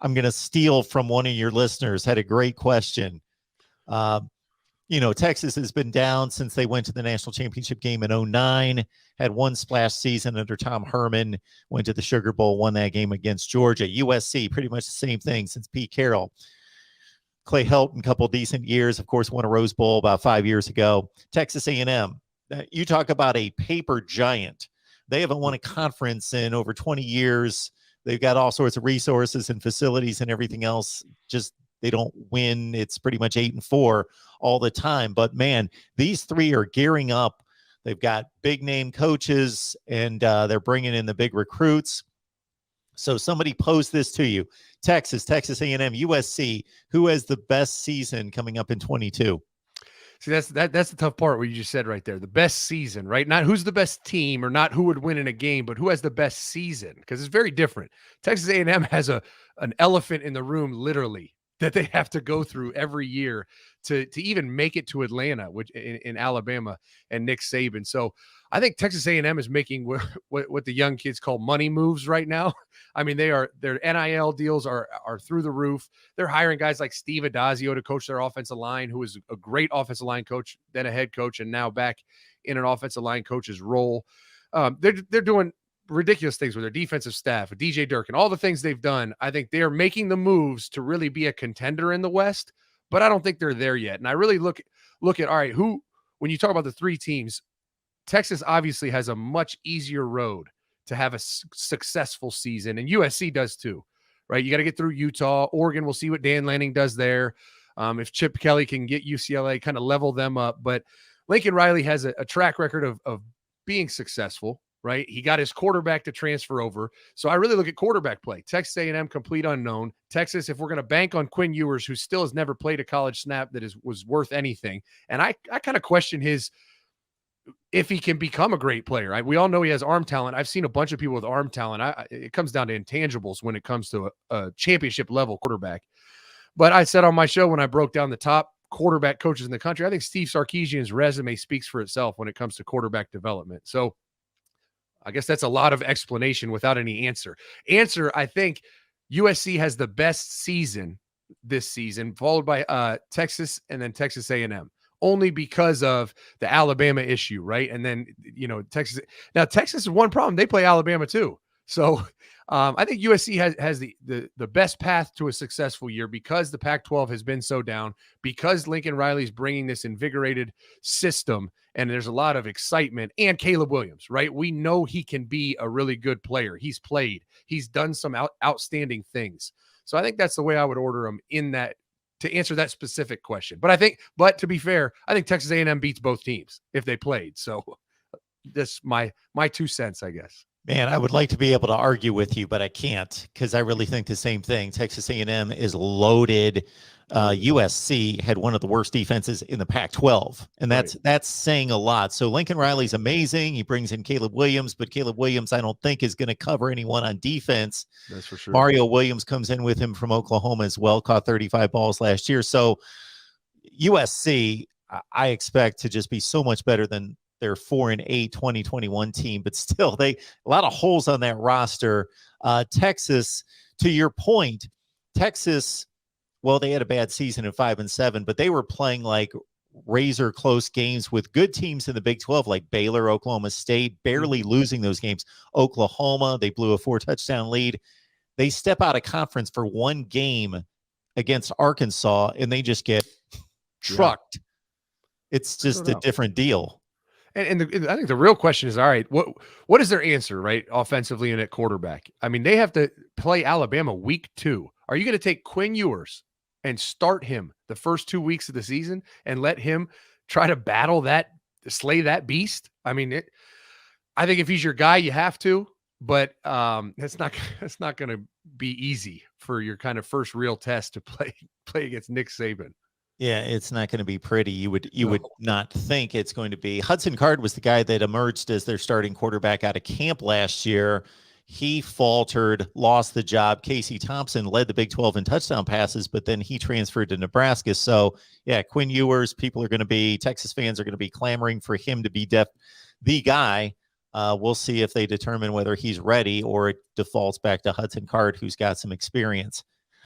I'm going to steal from one of your listeners, had a great question. Texas has been down since they went to the national championship game in 2009, had one splash season under Tom Herman, went to the Sugar Bowl, won that game against Georgia. USC, pretty much the same thing since Pete Carroll. Clay Helton, a couple of decent years, of course, won a Rose Bowl about 5 years ago. Texas A&M, you talk about a paper giant. They haven't won a conference in over 20 years. They've got all sorts of resources and facilities and everything else. Just they don't win. It's pretty much 8-4 all the time. But, man, these three are gearing up. They've got big-name coaches, and they're bringing in the big recruits. So somebody posed this to you. Texas A&M, USC, who has the best season coming up in 22? See, that's the tough part, what you just said right there. The best season, right? Not who's the best team or not who would win in a game, but who has the best season, because it's very different. Texas A&M has an elephant in the room, literally, that they have to go through every year to even make it to Atlanta, which in Alabama and Nick Saban. So I think Texas A&M is making what the young kids call money moves right now. I mean, their NIL deals are through the roof. They're hiring guys like Steve Adazio to coach their offensive line, who is a great offensive line coach, then a head coach, and now back in an offensive line coach's role. They're doing ridiculous things with their defensive staff, with DJ Durkin, all the things they've done. I think they're making the moves to really be a contender in the West, but I don't think they're there yet. And I really look at, all right, when you talk about the three teams, Texas obviously has a much easier road to have a successful season, and USC does too, right? You got to get through Utah. Oregon, we'll see what Dan Lanning does there. If Chip Kelly can get UCLA, kind of level them up. But Lincoln Riley has a track record of being successful, right? He got his quarterback to transfer over. So I really look at quarterback play. Texas A&M, complete unknown. Texas, if we're going to bank on Quinn Ewers, who still has never played a college snap that was worth anything. And I kind of question if he can become a great player. Right? We all know he has arm talent. I've seen a bunch of people with arm talent. It comes down to intangibles when it comes to a championship level quarterback. But I said on my show when I broke down the top quarterback coaches in the country, I think Steve Sarkisian's resume speaks for itself when it comes to quarterback development. So I guess that's a lot of explanation without any answer. I think USC has the best season this season, followed by Texas and then Texas A&M, only because of the Alabama issue, right? And then, Texas. Now, Texas is one problem. They play Alabama too. So I think USC has the best path to a successful year because the Pac-12 has been so down, because Lincoln Riley's bringing this invigorated system, and there's a lot of excitement, and Caleb Williams, right? We know he can be a really good player. He's played. He's done some outstanding things. So I think that's the way I would order him in that, to answer that specific question. But to be fair, I think Texas A&M beats both teams if they played. So that's my 2 cents, I guess. Man, I would like to be able to argue with you, but I can't, because I really think the same thing. Texas A&M is loaded. USC had one of the worst defenses in the Pac-12, and that's saying a lot. So Lincoln Riley's amazing. He brings in Caleb Williams, but Caleb Williams I don't think is going to cover anyone on defense. That's for sure. Mario Williams comes in with him from Oklahoma as well, caught 35 balls last year. So USC, I expect to just be so much better than their 4-8 2021 team, but still a lot of holes on that roster. Texas, to your point, Texas, well, they had a bad season at 5-7, but they were playing like razor close games with good teams in the Big 12, like Baylor, Oklahoma State, barely losing those games. Oklahoma, they blew a 4-touchdown lead. They step out of conference for one game against Arkansas, and they just get trucked. It's just a different deal. And I think the real question is, all right, what is their answer, right, offensively and at quarterback? I mean, they have to play Alabama week 2. Are you going to take Quinn Ewers and start him the first 2 weeks of the season and let him try to slay that beast? I mean, I think if he's your guy, you have to, but it's not going to be easy for your kind of first real test to play against Nick Saban. Yeah, it's not going to be pretty. You would not think it's going to be. Hudson Card was the guy that emerged as their starting quarterback out of camp last year. He faltered, lost the job. Casey Thompson led the Big 12 in touchdown passes, but then he transferred to Nebraska. So, yeah, Quinn Ewers, Texas fans are going to be clamoring for him to be the guy. We'll see if they determine whether he's ready or it defaults back to Hudson Card, who's got some experience.